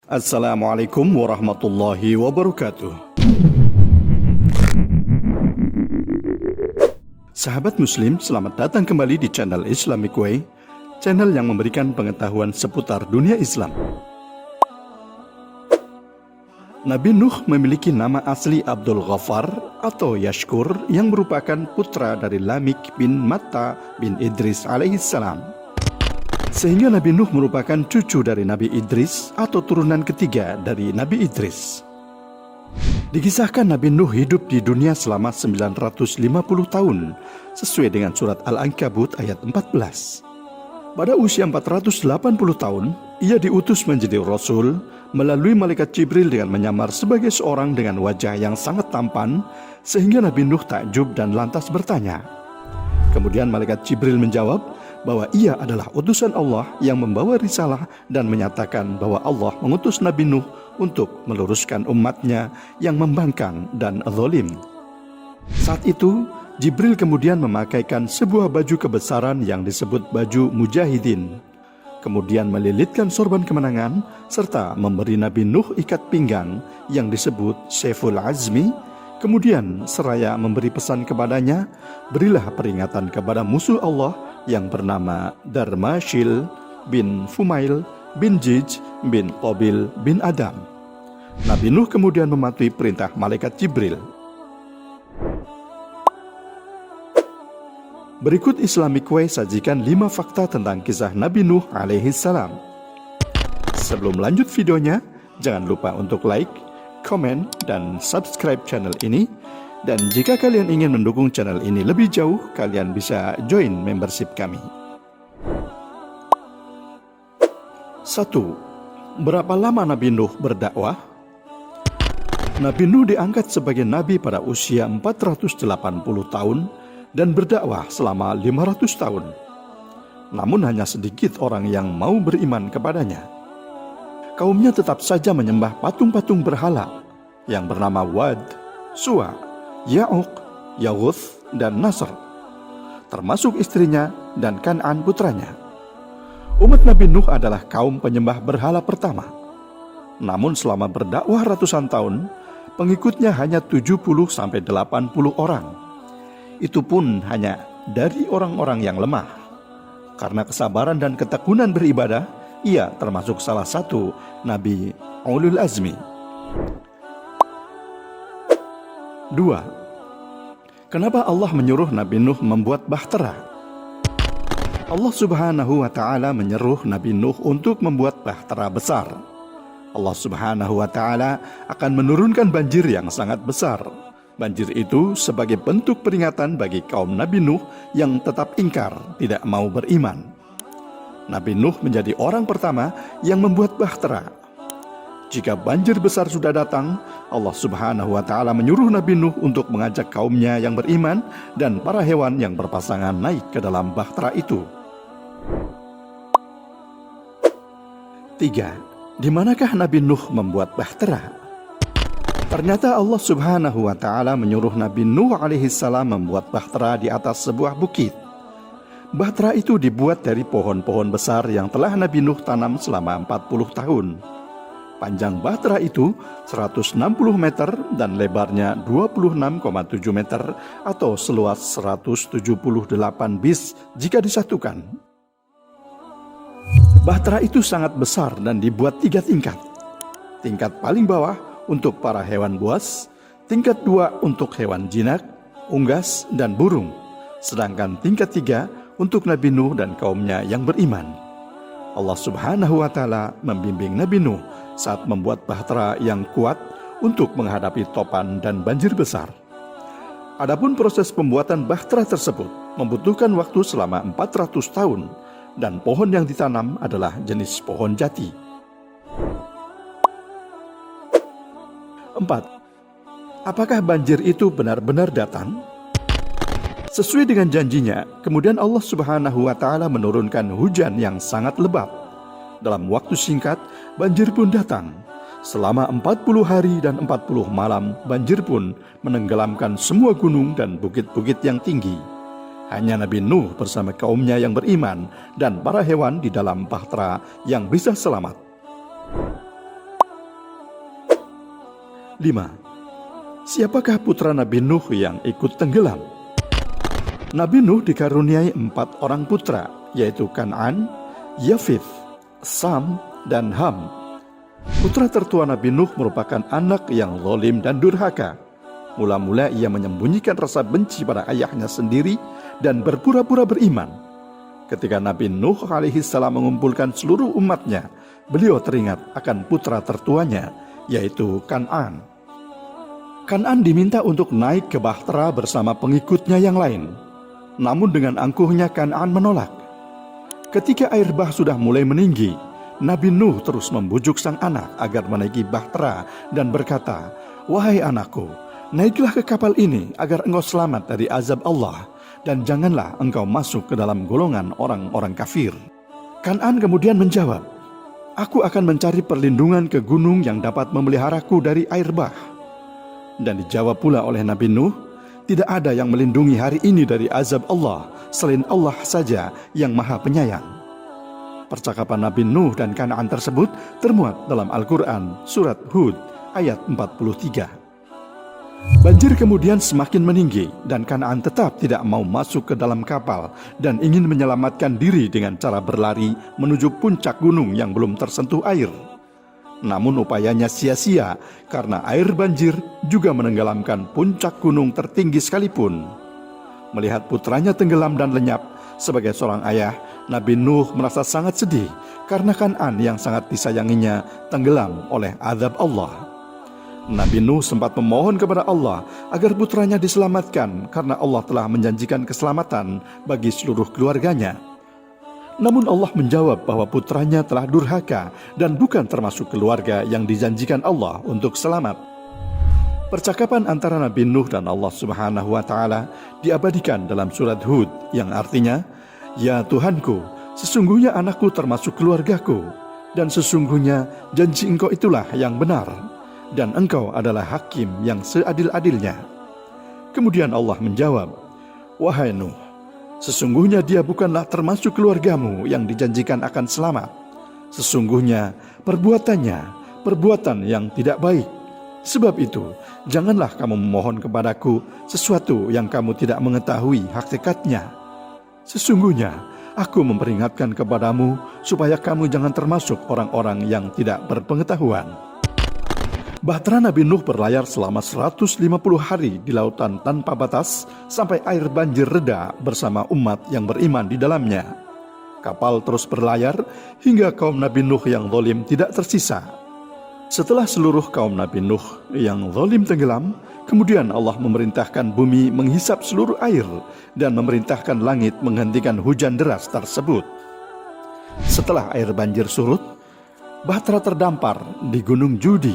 Assalamualaikum warahmatullahi wabarakatuh. Sahabat Muslim, selamat datang kembali di channel Islamic Way, channel yang memberikan pengetahuan seputar dunia Islam. Nabi Nuh memiliki nama asli Abdul Ghaffar atau Yashkur yang merupakan putra dari Lamik bin Matta bin Idris alaihissalam. Sehingga Nabi Nuh merupakan cucu dari Nabi Idris atau turunan ketiga dari Nabi Idris. Dikisahkan Nabi Nuh hidup di dunia selama 950 tahun sesuai dengan surat Al-Ankabut ayat 14. Pada usia 480 tahun, ia diutus menjadi Rasul melalui malaikat Jibril dengan menyamar sebagai seorang dengan wajah yang sangat tampan sehingga Nabi Nuh takjub dan lantas bertanya. Kemudian malaikat Jibril menjawab bahwa ia adalah utusan Allah yang membawa risalah dan menyatakan bahwa Allah mengutus Nabi Nuh untuk meluruskan umatnya yang membangkang dan zalim. Saat itu, Jibril kemudian memakaikan sebuah baju kebesaran yang disebut baju mujahidin. Kemudian melilitkan sorban kemenangan serta memberi Nabi Nuh ikat pinggang yang disebut Saiful Azmi. Kemudian seraya memberi pesan kepadanya, berilah peringatan kepada musuh Allah yang bernama Darmashil bin Fumail bin Jij bin Qabil bin Adam. Nabi Nuh kemudian mematuhi perintah malaikat Jibril. Berikut Islamic Way sajikan 5 fakta tentang kisah Nabi Nuh alaihissalam. Sebelum lanjut videonya, jangan lupa untuk like, komen, dan subscribe channel ini. Dan jika kalian ingin mendukung channel ini lebih jauh, kalian bisa join membership kami. 1. Berapa lama Nabi Nuh berdakwah? Nabi Nuh diangkat sebagai nabi pada usia 480 tahun dan berdakwah selama 500 tahun. Namun hanya sedikit orang yang mau beriman kepadanya. Kaumnya tetap saja menyembah patung-patung berhala yang bernama Wad, Suwa, Ya'uq, Yaghuth, dan Nasr, termasuk istrinya dan Kan'an putranya. Umat Nabi Nuh adalah kaum penyembah berhala pertama. Namun selama berdakwah ratusan tahun, pengikutnya hanya 70-80 orang. Itu pun hanya dari orang-orang yang lemah. Karena kesabaran dan ketekunan beribadah, ia termasuk salah satu Nabi Ulul Azmi. 2. Kenapa Allah menyuruh Nabi Nuh membuat bahtera? Allah Subhanahu wa Ta'ala menyeru Nabi Nuh untuk membuat bahtera besar. Allah Subhanahu wa Ta'ala akan menurunkan banjir yang sangat besar. Banjir itu sebagai bentuk peringatan bagi kaum Nabi Nuh yang tetap ingkar, tidak mau beriman. Nabi Nuh menjadi orang pertama yang membuat bahtera. Jika banjir besar sudah datang, Allah Subhanahu wa Ta'ala menyuruh Nabi Nuh untuk mengajak kaumnya yang beriman dan para hewan yang berpasangan naik ke dalam bahtera itu. 3. Di manakah Nabi Nuh membuat bahtera? Ternyata Allah Subhanahu wa Ta'ala menyuruh Nabi Nuh alaihissalam membuat bahtera di atas sebuah bukit. Bahtera itu dibuat dari pohon-pohon besar yang telah Nabi Nuh tanam selama 40 tahun. Panjang bahtera itu 160 meter dan lebarnya 26,7 meter atau seluas 178 bis jika disatukan. Bahtera itu sangat besar dan dibuat 3 tingkat. Tingkat paling bawah untuk para hewan buas, tingkat 2 untuk hewan jinak, unggas, dan burung, sedangkan tingkat 3 untuk Nabi Nuh dan kaumnya yang beriman. Allah Subhanahu wa Ta'ala membimbing Nabi Nuh saat membuat bahtera yang kuat untuk menghadapi topan dan banjir besar. Adapun proses pembuatan bahtera tersebut membutuhkan waktu selama 400 tahun dan pohon yang ditanam adalah jenis pohon jati. 4. Apakah banjir itu benar-benar datang? Sesuai dengan janjinya, kemudian Allah Subhanahu wa Ta'ala menurunkan hujan yang sangat lebat. Dalam waktu singkat, banjir pun datang. Selama 40 hari dan 40 malam, banjir pun menenggelamkan semua gunung dan bukit-bukit yang tinggi. Hanya Nabi Nuh bersama kaumnya yang beriman dan para hewan di dalam bahtera yang bisa selamat. 5. Siapakah putra Nabi Nuh yang ikut tenggelam? Nabi Nuh dikaruniai 4 orang putra, yaitu Kan'an, Yafith, Sam, dan Ham. Putra tertua Nabi Nuh merupakan anak yang zalim dan durhaka. Mula-mula ia menyembunyikan rasa benci pada ayahnya sendiri dan berpura-pura beriman. Ketika Nabi Nuh alaihissalam mengumpulkan seluruh umatnya, beliau teringat akan putra tertuanya, yaitu Kan'an. Kan'an diminta untuk naik ke bahtera bersama pengikutnya yang lain. Namun dengan angkuhnya Kan'an menolak. Ketika air bah sudah mulai meninggi, Nabi Nuh terus membujuk sang anak agar menaiki bahtera dan berkata, "Wahai anakku, naiklah ke kapal ini agar engkau selamat dari azab Allah, dan janganlah engkau masuk ke dalam golongan orang-orang kafir." Kan'an kemudian menjawab, "Aku akan mencari perlindungan ke gunung yang dapat memeliharaku dari air bah." Dan dijawab pula oleh Nabi Nuh, "Tidak ada yang melindungi hari ini dari azab Allah selain Allah saja yang Maha Penyayang." Percakapan Nabi Nuh dan Kan'an tersebut termuat dalam Al-Quran surat Hud ayat 43. Banjir kemudian semakin meninggi dan Kan'an tetap tidak mau masuk ke dalam kapal dan ingin menyelamatkan diri dengan cara berlari menuju puncak gunung yang belum tersentuh air. Namun upayanya sia-sia karena air banjir juga menenggelamkan puncak gunung tertinggi sekalipun. Melihat putranya tenggelam dan lenyap, sebagai seorang ayah, Nabi Nuh merasa sangat sedih karena Kan'an yang sangat disayanginya tenggelam oleh azab Allah. Nabi Nuh sempat memohon kepada Allah agar putranya diselamatkan karena Allah telah menjanjikan keselamatan bagi seluruh keluarganya. Namun Allah menjawab bahwa putranya telah durhaka dan bukan termasuk keluarga yang dijanjikan Allah untuk selamat. Percakapan antara Nabi Nuh dan Allah Subhanahu wa Ta'ala diabadikan dalam surat Hud yang artinya, "Ya Tuhanku, sesungguhnya anakku termasuk keluargaku, dan sesungguhnya janji engkau itulah yang benar, dan engkau adalah hakim yang seadil-adilnya." Kemudian Allah menjawab, "Wahai Nuh, sesungguhnya dia bukanlah termasuk keluargamu yang dijanjikan akan selamat. Sesungguhnya perbuatannya perbuatan yang tidak baik. Sebab itu, janganlah kamu memohon kepadaku sesuatu yang kamu tidak mengetahui hakikatnya. Sesungguhnya, aku memperingatkan kepadamu supaya kamu jangan termasuk orang-orang yang tidak berpengetahuan." Bahtera Nabi Nuh berlayar selama 150 hari di lautan tanpa batas sampai air banjir reda bersama umat yang beriman di dalamnya. Kapal terus berlayar hingga kaum Nabi Nuh yang zalim tidak tersisa. Setelah seluruh kaum Nabi Nuh yang zalim tenggelam, kemudian Allah memerintahkan bumi menghisap seluruh air dan memerintahkan langit menghentikan hujan deras tersebut. Setelah air banjir surut, bahtera terdampar di Gunung Judi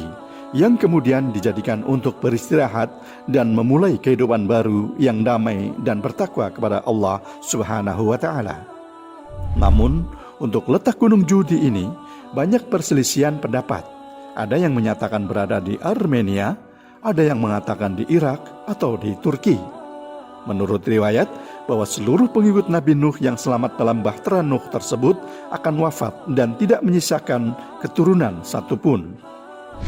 yang kemudian dijadikan untuk beristirahat dan memulai kehidupan baru yang damai dan bertakwa kepada Allah Subhanahu wa Ta'ala. Namun, untuk letak Gunung Judi ini banyak perselisihan pendapat. Ada yang menyatakan berada di Armenia, ada yang mengatakan di Irak atau di Turki. Menurut riwayat bahwa seluruh pengikut Nabi Nuh yang selamat dalam bahtera Nuh tersebut akan wafat dan tidak menyisakan keturunan satupun.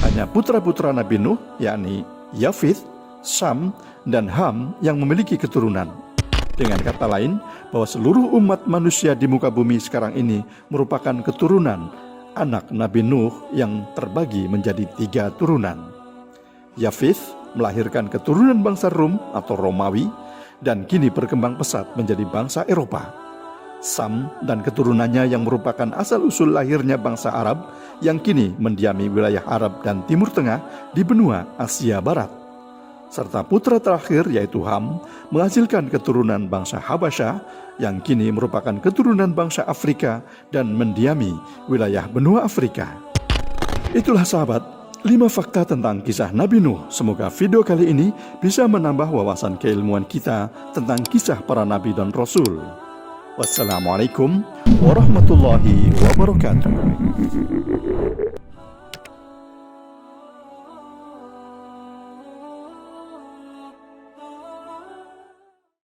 Hanya putra-putra Nabi Nuh, yakni Yafith, Sam, dan Ham yang memiliki keturunan. Dengan kata lain, bahwa seluruh umat manusia di muka bumi sekarang ini merupakan keturunan anak Nabi Nuh yang terbagi menjadi 3 turunan. Yafith melahirkan keturunan bangsa Rum atau Romawi dan kini berkembang pesat menjadi bangsa Eropa. Sam dan keturunannya yang merupakan asal-usul lahirnya bangsa Arab yang kini mendiami wilayah Arab dan Timur Tengah di benua Asia Barat. Serta putra terakhir yaitu Ham menghasilkan keturunan bangsa Habasyah yang kini merupakan keturunan bangsa Afrika dan mendiami wilayah benua Afrika. Itulah sahabat, 5 fakta tentang kisah Nabi Nuh. Semoga video kali ini bisa menambah wawasan keilmuan kita tentang kisah para nabi dan rasul. Wassalamualaikum warahmatullahi wabarakatuh.